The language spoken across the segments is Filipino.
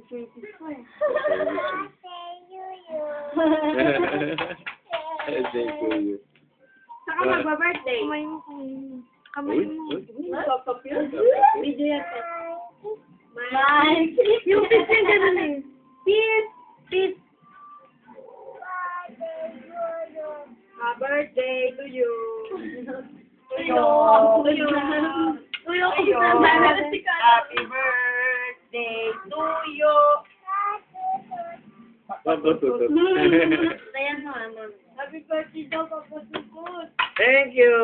service ko eh. Thank you. Saka magba-birthday. Kamay mo. Kamay mo. Video yan. Mike. Yung pit yung gano'n eh. Pit. Happy birthday to you. Tuyo. Happy birthday to you. Papatutut. Ayan mo, ma'am. Happy birthday daw, papatutut. Thank you.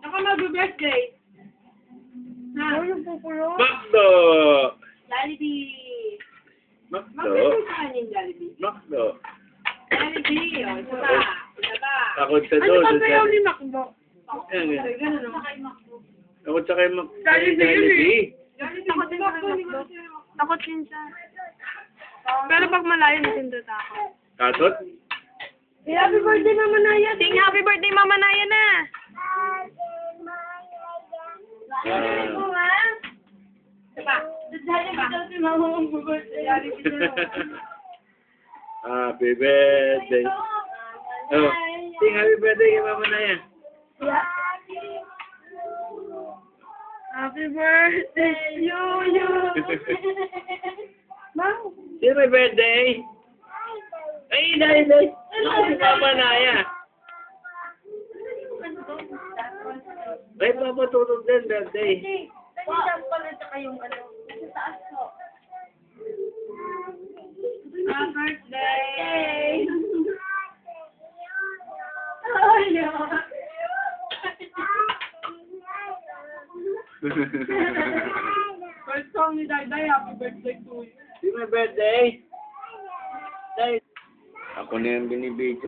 Ako mag-birthday. Ha? Ano yung pupulo? Makdo. Jollibee. Makdo. Mag-birthday sa kanya yung Jollibee. Makdo. Jollibee, o. Isa pa. Takot sa doon. Ano ba kayo ni Macdo? Yan, yan. Ganun, no? Takot sa kayo Jollibee yun eh. Takot din sa Macdo. Takot din siya. Pero pag malayo, hindi takot. Takot? Happy birthday, Mama Naya. Sing happy birthday, Mama Naya na! Ano nga? Diba? Jollibee daw si Mama mag-birthday. Jollibee daw. Happy birthday. Oh, sing happy birthday kay Mama Naya. Happy birthday, you. Ma'am. Sino may birthday? Ay, dahil. Si Mama Naya. Ay, papatulog din birthday. Nandito pala sa kayong ano. Sa taas ko. Happy birthday! First song ni Dayday, happy birthday to you. Sino may birthday? Dahil. Ako na yung binibidyo.